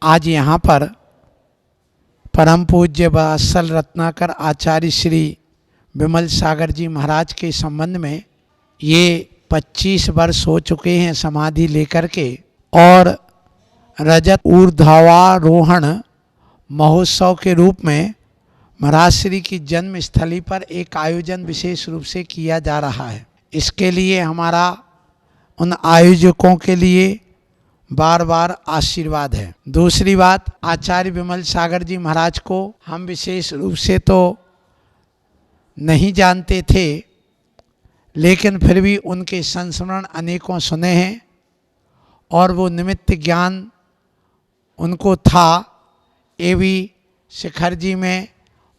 आज यहाँ पर परम पूज्य वत्सल रत्नाकर आचार्य श्री विमल सागर जी महाराज के संबंध में ये 25 वर्ष हो चुके हैं समाधि लेकर के, और रजत ऊर्ध्वारोहण महोत्सव के रूप में महाराज श्री की जन्म स्थली पर एक आयोजन विशेष रूप से किया जा रहा है। इसके लिए हमारा उन आयोजकों के लिए बार बार आशीर्वाद है। दूसरी बात, आचार्य विमल सागर जी महाराज को हम विशेष रूप से तो नहीं जानते थे, लेकिन फिर भी उनके संस्मरण अनेकों सुने हैं और वो निमित्त ज्ञान उनको था। एवी शिखर जी में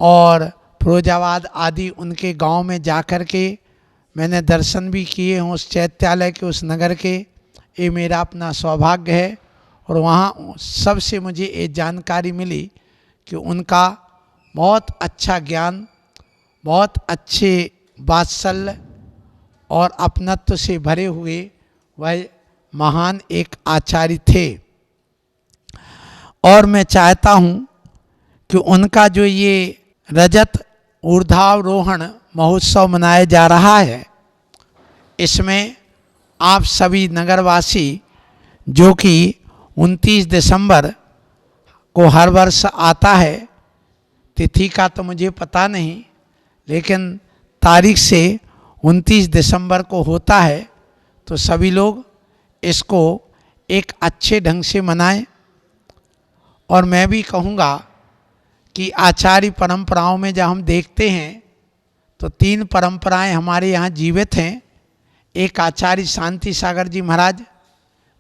और फिरोजाबाद आदि उनके गांव में जाकर के मैंने दर्शन भी किए हैं उस चैत्यालय के, उस नगर के। ये मेरा अपना सौभाग्य है। और वहाँ सबसे मुझे ये जानकारी मिली कि उनका बहुत अच्छा ज्ञान, बहुत अच्छे वात्सल्य और अपनत्व से भरे हुए वह महान एक आचार्य थे। और मैं चाहता हूँ कि उनका जो ये रजत ऊर्ध्वारोहण महोत्सव मनाया जा रहा है, इसमें आप सभी नगरवासी, जो कि 29 दिसंबर को हर वर्ष आता है, तिथि का तो मुझे पता नहीं, लेकिन तारीख से 29 दिसंबर को होता है, तो सभी लोग इसको एक अच्छे ढंग से मनाएं। और मैं भी कहूँगा कि आचार्य परंपराओं में जब हम देखते हैं तो 3 परंपराएं हमारे यहाँ जीवित हैं। एक आचार्य शांति सागर जी महाराज,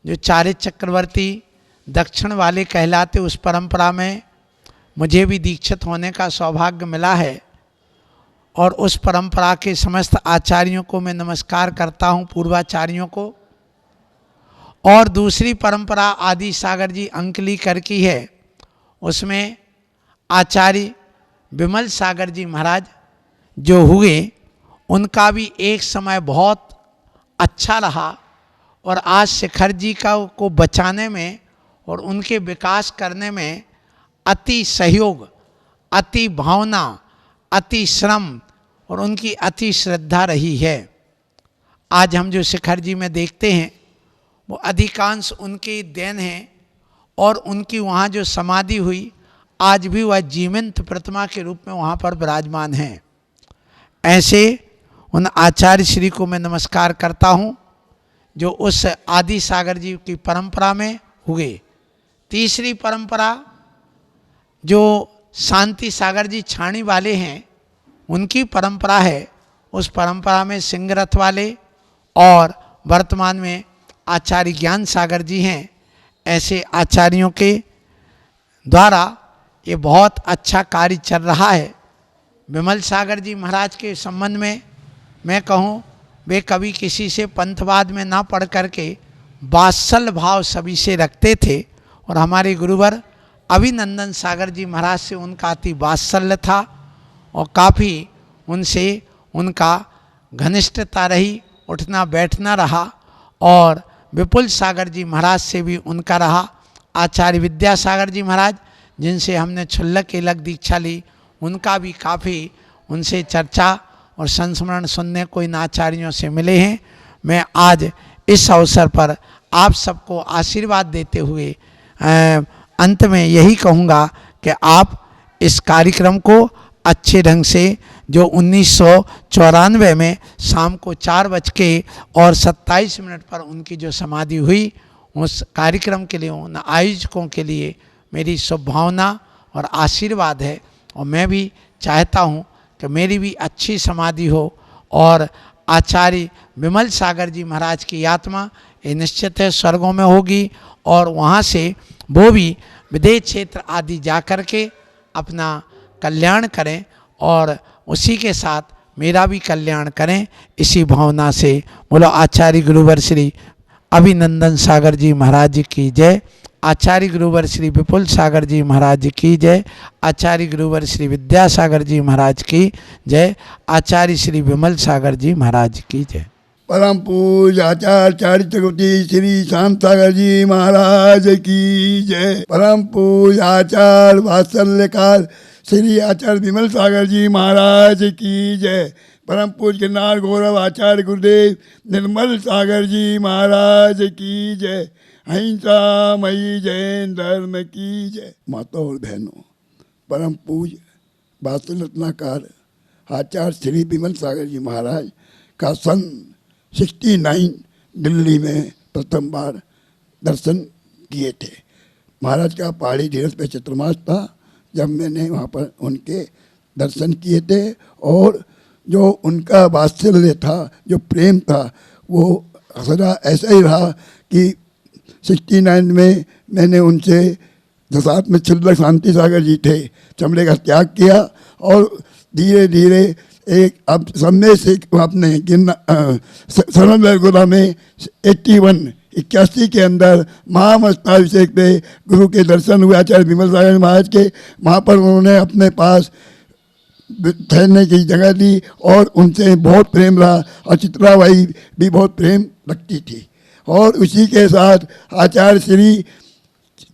जो चार्य चक्रवर्ती दक्षिण वाले कहलाते, उस परंपरा में मुझे भी दीक्षित होने का सौभाग्य मिला है। और उस परंपरा के समस्त आचार्यों को मैं नमस्कार करता हूँ, पूर्वाचार्यों को। और दूसरी परंपरा आदि सागर जी अंकली कर की है, उसमें आचार्य विमल सागर जी महाराज जो हुए, उनका भी एक समय बहुत अच्छा रहा। और आज शिखर जी को बचाने में और उनके विकास करने में अति सहयोग, अति भावना, अति श्रम और उनकी अति श्रद्धा रही है। आज हम जो शिखर जी में देखते हैं वो अधिकांश उनकी देन है। और उनकी वहाँ जो समाधि हुई, आज भी वह जीवंत प्रतिमा के रूप में वहाँ पर विराजमान हैं। ऐसे उन आचार्य श्री को मैं नमस्कार करता हूँ जो उस आदि सागर जी की परंपरा में हुए। तीसरी परंपरा जो शांति सागर जी छाणी वाले हैं, उनकी परंपरा है। उस परंपरा में सिंगरथ वाले और वर्तमान में आचार्य ज्ञान सागर जी हैं। ऐसे आचार्यों के द्वारा ये बहुत अच्छा कार्य चल रहा है। विमल सागर जी महाराज के संबंध में मैं कहूँ, वे कभी किसी से पंथवाद में ना पढ़ करके वात्सल्य भाव सभी से रखते थे। और हमारे गुरुवर अभिनंदन सागर जी महाराज से उनका अति वात्सल्य था और काफ़ी उनसे उनका घनिष्ठता रही, उठना बैठना रहा। और विपुल सागर जी महाराज से भी उनका रहा। आचार्य विद्यासागर जी महाराज, जिनसे हमने क्षुल्लक एलक दीक्षा ली, उनका भी काफ़ी उनसे चर्चा और संस्मरण सुनने को इन आचार्यों से मिले हैं। मैं आज इस अवसर पर आप सबको आशीर्वाद देते हुए अंत में यही कहूँगा कि आप इस कार्यक्रम को अच्छे ढंग से, जो 1994 में शाम को 4:27 पर उनकी जो समाधि हुई, उस कार्यक्रम के लिए, उन आयोजकों के लिए मेरी शुभभावना और आशीर्वाद है। और मैं भी चाहता हूँ कि मेरी भी अच्छी समाधि हो और आचार्य विमल सागर जी महाराज की आत्मा ये निश्चित है स्वर्गों में होगी। और वहाँ से वो भी विदेश क्षेत्र आदि जा कर के अपना कल्याण करें और उसी के साथ मेरा भी कल्याण करें। इसी भावना से बोलो आचार्य गुरुवर श्री अभिनंदन सागर जी महाराज की जय। आचार्य गुरुवर श्री विपुल सागर जी महाराज की जय। आचार्य गुरुवर श्री विद्यासागर जी महाराज की जय। आचार्य श्री विमल सागर जी महाराज की जय। परम पूज्य आचार्य चारित्रकुटी श्री शांत सागर जी महाराज की जय। परम पूज्य आचार्य वात्सल्यकार श्री आचार्य विमल सागर जी महाराज की जय। परम पूज्य गिरनार गौरव आचार्य गुरुदेव निर्मल सागर जी महाराज की जय। अहिंसा मई जैन धर्म की जय। माताओं और बहनों, परम पूज्य वात्सल रत्नाकार आचार्य श्री विमल सागर जी महाराज का सन 69 दिल्ली में प्रथम बार दर्शन किए थे। महाराज का पहाड़ी धीरज पे चतुर्मास था जब मैंने वहाँ पर उनके दर्शन किए थे, और जो उनका वात्सल्य था, जो प्रेम था, वो सदा ऐसा ही रहा कि 69 में मैंने उनसे साथ में छिल्लक शांति सागर जी थे, चमड़े का त्याग किया, और धीरे धीरे एक अब समय से आपने सरगुरा में 81 के अंदर महामस्ताभिषेक पे गुरु के दर्शन हुए आचार्य विमल सागर महाराज के। वहाँ पर उन्होंने अपने पास ठहरने की जगह दी और उनसे बहुत प्रेम रहा, और चित्राबाई भी बहुत प्रेम रखती थी। और उसी के साथ आचार्य श्री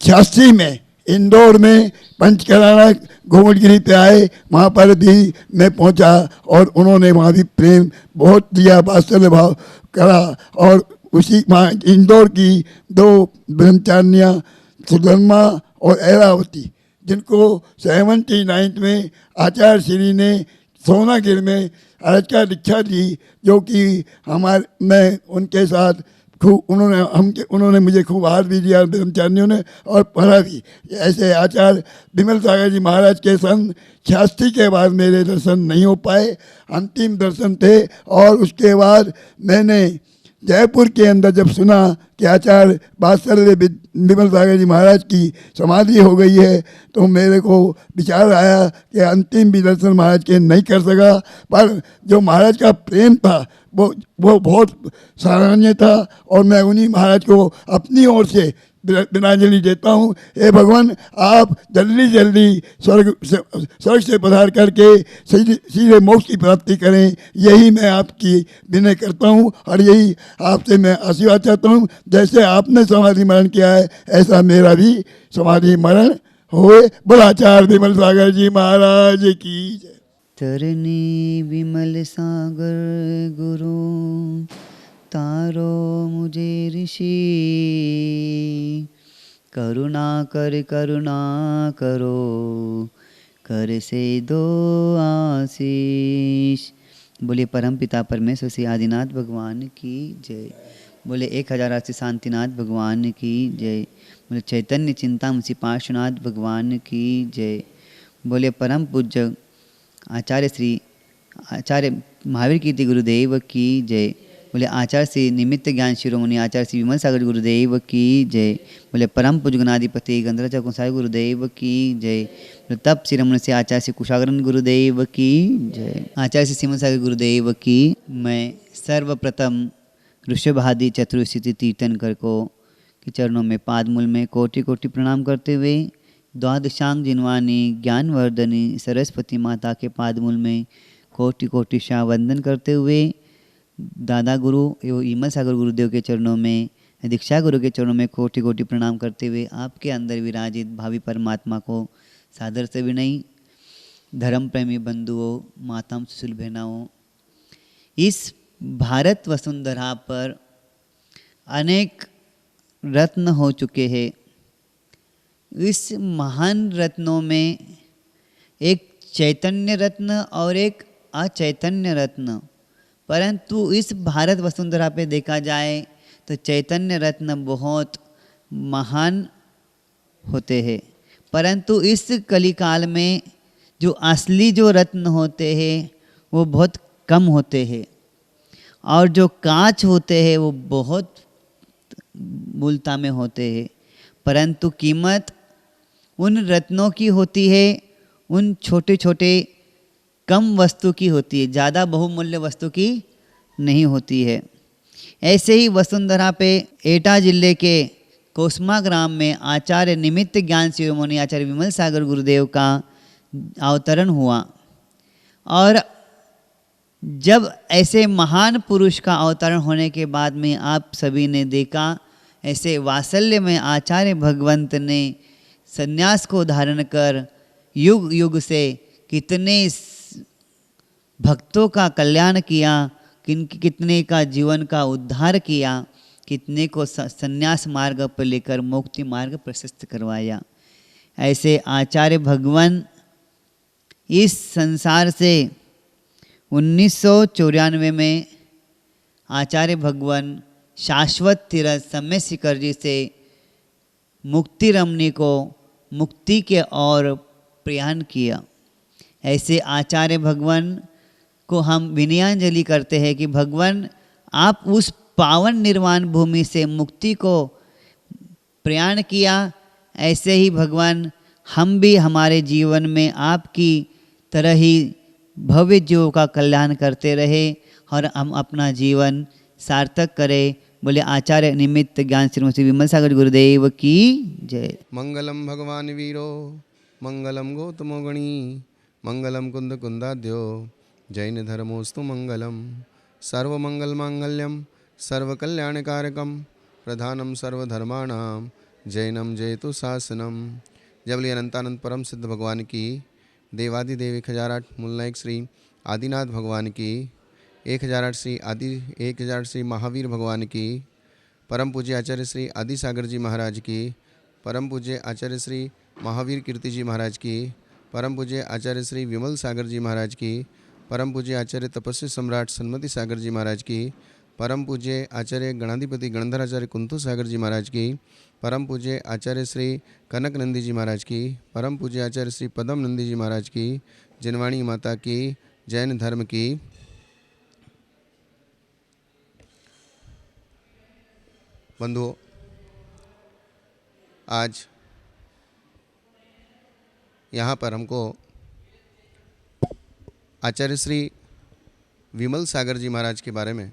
86 में इंदौर में पंचकराना घूमटगिरी पे आए, वहाँ पर भी मैं पहुँचा और उन्होंने वहाँ भी प्रेम बहुत दिया, वात्सल्य भाव करा। और उसी वहाँ इंदौर की 2 ब्रह्मचारियाँ सुधर्मा और ऐरावती, जिनको 79 में आचार्य श्री ने सोनागिर में अरचका दीक्षा दी, जो कि मैं उनके साथ खूब उन्होंने मुझे खूब हार भी दिया ब्रह्मचारियों ने, और पढ़ा भी। ऐसे आचार्य विमल सागर जी महाराज के सन 86 के बाद मेरे दर्शन नहीं हो पाए, अंतिम दर्शन थे। और उसके बाद मैंने जयपुर के अंदर जब सुना कि आचार्य वात्सल्य विमल सागर जी महाराज की समाधि हो गई है, तो मेरे को विचार आया कि अंतिम भी दर्शन महाराज के नहीं कर सका, पर जो महाराज का प्रेम था वो बहुत सराहनीय था। और मैं उन्हीं महाराज को अपनी ओर से विनाजलि देता हूँ। हे भगवान, आप जल्दी जल्दी स्वर्ग से पधार करके सीधे मोक्ष की प्राप्ति करें, यही मैं आपकी विनय करता हूँ, और यही आपसे मैं आशीर्वाद चाहता हूँ। जैसे आपने समाधि मरण किया है, ऐसा मेरा भी समाधि मरण होए। बुलाचार्य विमल सागर जी महाराज की जय। तरनी विमल सागर गुरु तारो मुझे ऋषि, करुणा करो कर से दो आशीष। बोले परम पिता परमेश्वर श्री आदिनाथ भगवान की जय। बोले 1008 शांतिनाथ भगवान की जय। बोले चैतन्य चिंतामणि पार्श्वनाथ भगवान की जय। बोले परम पूज्य आचार्य महावीर कीर्ति गुरुदेव की जय। बोले आचार्य श्री निमित्त ज्ञान शिरोमणि आचार्य श्री विमल सागर गुरुदेव की जय। बोले परम पूज्य गणाधिपति गंधराचार्य कुंसाई गुरुदेव की जय। बोले तप शिरोमणि से आचार्य श्री कुशाग्रन गुरुदेव की जय। आचार्य श्री विमल सागर गुरुदेव की। मैं सर्वप्रथम ऋषभादि चतुर्स्थिति तीर्थंकर को के चरणों में पादमूल में कोटि कोटि प्रणाम करते हुए, द्वादशांग जिनवानी ज्ञानवर्धनी सरस्वती माता के पादमूल में कोटि कोटि शाह वंदन करते हुए, दादा गुरु एवं विमल सागर गुरुदेव के चरणों में, दीक्षा गुरु के चरणों में कोटि कोटि प्रणाम करते हुए, आपके अंदर विराजित भावी परमात्मा को सादर से विनयी धर्म प्रेमी बंधुओं, माताओं, सुशील बहनाओं, इस भारत वसुंधरा पर अनेक रत्न हो चुके हैं। इस महान रत्नों में एक चैतन्य रत्न और एक अचैतन्य रत्न, परंतु इस भारत वसुंधरा पे देखा जाए तो चैतन्य रत्न बहुत महान होते हैं, परंतु इस कलिकाल में जो असली जो रत्न होते हैं वो बहुत कम होते हैं, और जो कांच होते हैं वो बहुत मूलता में होते हैं, परंतु कीमत उन रत्नों की होती है, उन छोटे छोटे कम वस्तु की होती है, ज़्यादा बहुमूल्य वस्तु की नहीं होती है। ऐसे ही वसुंधरा पे एटा जिले के कोसमा ग्राम में आचार्य निमित्त ज्ञान शिरोमणि आचार्य विमल सागर गुरुदेव का अवतरण हुआ, और जब ऐसे महान पुरुष का अवतरण होने के बाद में आप सभी ने देखा, ऐसे वात्सल्य में आचार्य भगवंत ने संन्यास को धारण कर युग युग से कितने भक्तों का कल्याण किया, कितने का जीवन का उद्धार किया, कितने को संन्यास मार्ग पर लेकर मुक्ति मार्ग प्रशस्त करवाया। ऐसे आचार्य भगवान इस संसार से 1994 में आचार्य भगवान शाश्वत तीर्थ समय शिखर जी से मुक्ति रमणी को मुक्ति के ओर प्रयाण किया। ऐसे आचार्य भगवान को हम विनयाञ्जलि करते हैं कि भगवान आप उस पावन निर्वाण भूमि से मुक्ति को प्रयाण किया, ऐसे ही भगवान हम भी हमारे जीवन में आपकी तरह ही भव्य जीवों का कल्याण करते रहे और हम अपना जीवन सार्थक करें। बोले आचार्य निमित्त ज्ञान श्री विमल सागर गुरुदेव की जय। मंगलम भगवान वीरो मंगलम गौतमो गणी मंगलम कुंद कुंदाद्यो जैन धर्मोस्तु मंगलम सर्वमंगल मांगल्यम सर्वकल्याणकारकम प्रधानम सर्वधर्माणाम जैनम जयतु शासनम। जबली अनंतानंद परम सिद्ध भगवान की, देवादिदेव 1008 मूलनायक श्री आदिनाथ भगवान की, 1008 श्री महावीर भगवान की, परम पूज्य आचार्य श्री आदि सागर जी महाराज की, परम पूज्य आचार्य श्री महावीर कीर्ति जी महाराज की, परम पूज्य आचार्य श्री विमल सागर जी महाराज की, परम पूज्य आचार्य तपस्वी सम्राट सन्मति सागर जी महाराज की, परम पूज्य आचार्य गणाधिपति गणधराचार्य कुंतु सागर जी महाराज की, परम पूज्य आचार्य श्री कनक नंदी जी महाराज की, परम पूज्य आचार्य श्री पदम नंदी जी महाराज की, जिनवाणी माता की, जैन धर्म की। बंधुओं, आज यहाँ पर हमको आचार्य श्री विमल सागर जी महाराज के बारे में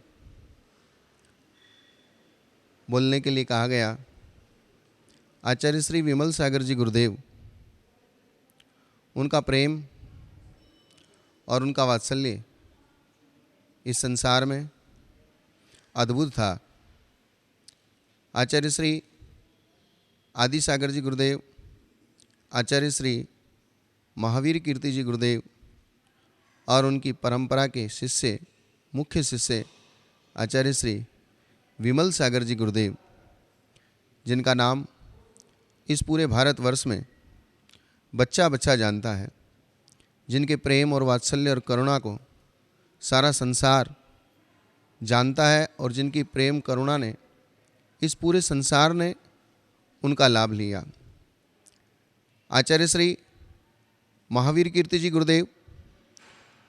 बोलने के लिए कहा गया। आचार्य श्री विमल सागर जी गुरुदेव, उनका प्रेम और उनका वात्सल्य इस संसार में अद्भुत था। आचार्य श्री आदि सागर जी गुरुदेव, आचार्य श्री महावीर कीर्ति जी गुरुदेव और उनकी परंपरा के शिष्य, मुख्य शिष्य आचार्य श्री विमल सागर जी गुरुदेव, जिनका नाम इस पूरे भारतवर्ष में बच्चा बच्चा जानता है, जिनके प्रेम और वात्सल्य और करुणा को सारा संसार जानता है और जिनकी प्रेम करुणा ने इस पूरे संसार ने उनका लाभ लिया। आचार्य श्री महावीर कीर्ति जी गुरुदेव,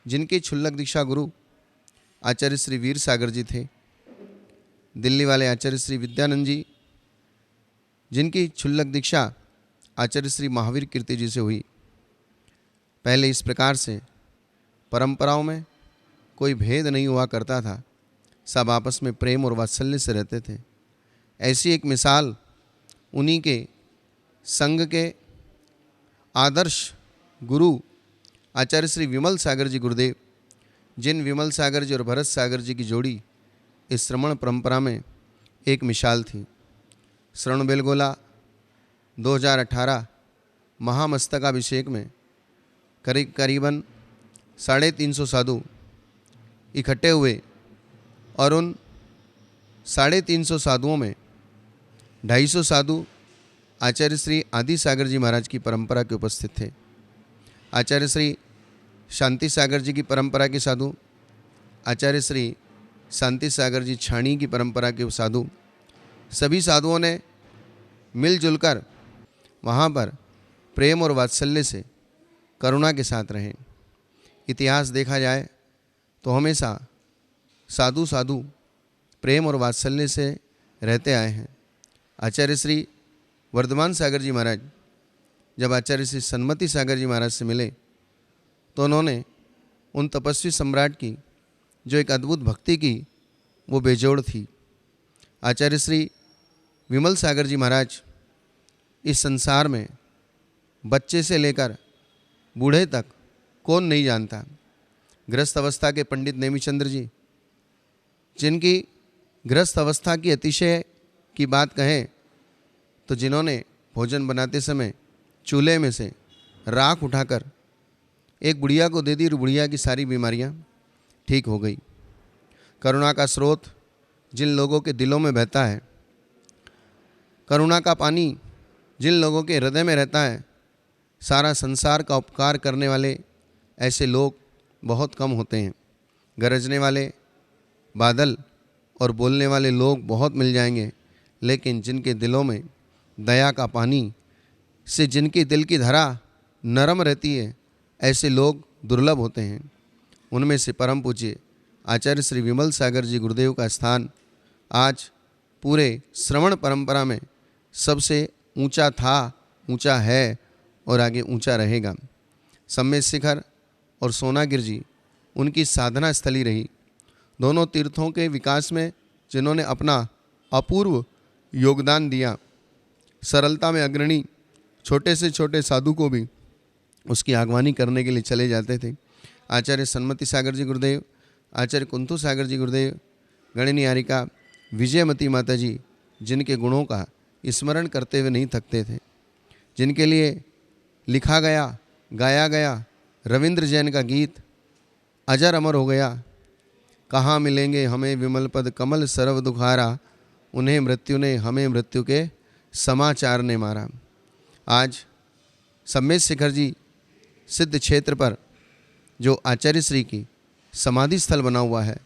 जिनके क्षुल्लक दीक्षा गुरु आचार्य श्री वीर सागर जी थे। दिल्ली वाले आचार्य श्री विद्यानंद जी, जिनकी क्षुल्लक दीक्षा आचार्य श्री महावीर कीर्ति जी से हुई। पहले इस प्रकार से परंपराओं में कोई भेद नहीं हुआ करता था, सब आपस में प्रेम और वात्सल्य से रहते थे। ऐसी एक मिसाल उन्हीं के संघ के आदर्श गुरु आचार्य श्री विमल सागर जी गुरुदेव, जिन विमल सागर जी और भरत सागर जी की जोड़ी इस श्रवण परंपरा में एक मिसाल थी। श्रवण बेलगोला 2018 महामस्तकाभिषेक में करीबन 350 साधु इकट्ठे हुए और उन 350 साधुओं में 250 साधु आचार्य श्री आदि सागर जी महाराज की परंपरा के उपस्थित थे। आचार्य श्री शांति सागर जी की परंपरा के साधु, आचार्य श्री शांति सागर जी छाणी की परंपरा के साधु, सभी साधुओं ने मिलजुल कर वहाँ पर प्रेम और वात्सल्य से करुणा के साथ रहे। इतिहास देखा जाए तो हमेशा साधु साधु प्रेम और वात्सल्य से रहते आए हैं। आचार्य श्री वर्धमान सागर जी महाराज जब आचार्य श्री सन्मति सागर जी महाराज से मिले तो उन्होंने उन तपस्वी सम्राट की जो एक अद्भुत भक्ति की वो बेजोड़ थी। आचार्य श्री विमल सागर जी महाराज इस संसार में बच्चे से लेकर बूढ़े तक कौन नहीं जानता। गृहस्थ अवस्था के पंडित नेमिचंद्र जी, जिनकी गृहस्थ अवस्था की अतिशय की बात कहें तो जिन्होंने भोजन बनाते समय चूल्हे में से राख उठाकर एक बुढ़िया को दे दी और बुढ़िया की सारी बीमारियां ठीक हो गई। करुणा का स्रोत जिन लोगों के दिलों में बहता है, करुणा का पानी जिन लोगों के हृदय में रहता है, सारा संसार का उपकार करने वाले ऐसे लोग बहुत कम होते हैं। गरजने वाले बादल और बोलने वाले लोग बहुत मिल जाएंगे, लेकिन जिनके दिलों में दया का पानी से जिनकी दिल की धरा नरम रहती है, ऐसे लोग दुर्लभ होते हैं। उनमें से परम पूज्य आचार्य श्री विमल सागर जी गुरुदेव का स्थान आज पूरे श्रवण परंपरा में सबसे ऊंचा था, ऊंचा है और आगे ऊंचा रहेगा। सम्मेद शिखर और सोनागिर जी उनकी साधना स्थली रही। दोनों तीर्थों के विकास में जिन्होंने अपना अपूर्व योगदान दिया, सरलता में अग्रणी, छोटे से छोटे साधु को भी उसकी आगवानी करने के लिए चले जाते थे। आचार्य सन्मति सागर जी गुरुदेव, आचार्य कुंतु सागर जी गुरुदेव, गणनियारिका विजयमती माता जी, जिनके गुणों का स्मरण करते हुए नहीं थकते थे, जिनके लिए लिखा गया, गाया गया रविंद्र जैन का गीत अजर अमर हो गया। कहाँ मिलेंगे हमें विमल पद कमल सर्व दुखारा, उन्हें मृत्यु ने हमें मृत्यु के समाचार ने मारा। आज सम्मेद शिखर जी सिद्ध क्षेत्र पर जो आचार्य श्री की समाधि स्थल बना हुआ है,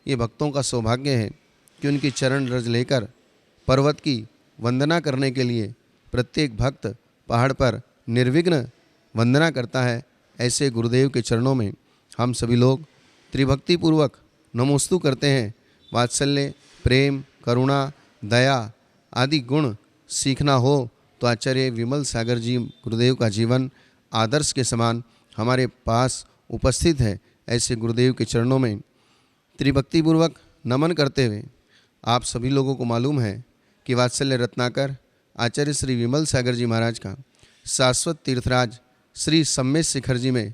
ये भक्तों का सौभाग्य है कि उनकी चरण रज लेकर पर्वत की वंदना करने के लिए प्रत्येक भक्त पहाड़ पर निर्विघ्न वंदना करता है। ऐसे गुरुदेव के चरणों में हम सभी लोग त्रिभक्ति पूर्वक नमोस्तु करते हैं। वात्सल्य, प्रेम, करुणा, दया आदि गुण सीखना हो तो आचार्य विमल सागर जी गुरुदेव का जीवन आदर्श के समान हमारे पास उपस्थित है। ऐसे गुरुदेव के चरणों में त्रिभक्ति पूर्वक नमन करते हुए आप सभी लोगों को मालूम है कि वात्सल्य रत्नाकर आचार्य श्री विमल सागर जी महाराज का शाश्वत तीर्थराज श्री सम्मेद शिखर जी में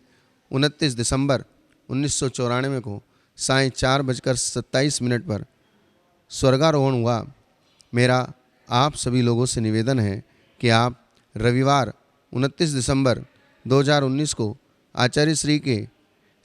29 दिसंबर 1994 को सायं 4:27 पर स्वर्गारोहण हुआ। मेरा आप सभी लोगों से निवेदन है कि आप रविवार 29 दिसंबर 2019 को आचार्य श्री के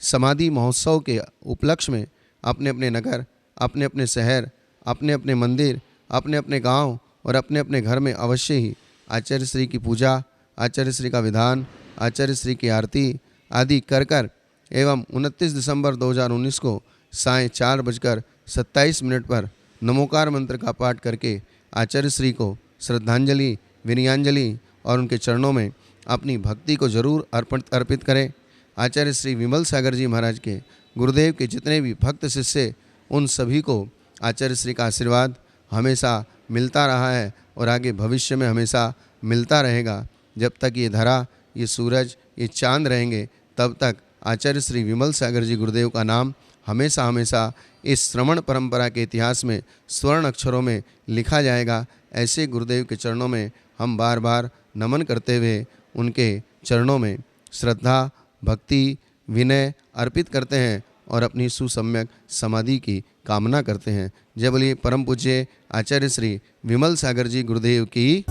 समाधि महोत्सव के उपलक्ष्य में अपने अपने नगर, अपने अपने शहर, अपने अपने मंदिर, अपने अपने गांव और अपने अपने घर में अवश्य ही आचार्य श्री की पूजा, आचार्य श्री का विधान, आचार्य श्री की आरती आदि कर कर एवं 29 दिसंबर 2019 को सायं 4:27 पर नमोकार मंत्र का पाठ करके आचार्य श्री को श्रद्धांजलि, विनयांजलि और उनके चरणों में अपनी भक्ति को जरूर अर्पित करें। आचार्य श्री विमल सागर जी महाराज के गुरुदेव के जितने भी भक्त शिष्य, उन सभी को आचार्य श्री का आशीर्वाद हमेशा मिलता रहा है और आगे भविष्य में हमेशा मिलता रहेगा। जब तक ये धरा, ये सूरज, ये चांद रहेंगे, तब तक आचार्य श्री विमल सागर जी गुरुदेव का नाम हमेशा हमेशा इस श्रवण परंपरा के इतिहास में स्वर्ण अक्षरों में लिखा जाएगा। ऐसे गुरुदेव के चरणों में हम बार बार नमन करते हुए उनके चरणों में श्रद्धा, भक्ति, विनय अर्पित करते हैं और अपनी सुसम्यक समाधि की कामना करते हैं। जय बोलिए परम पूज्य आचार्य श्री विमल सागर जी गुरुदेव की।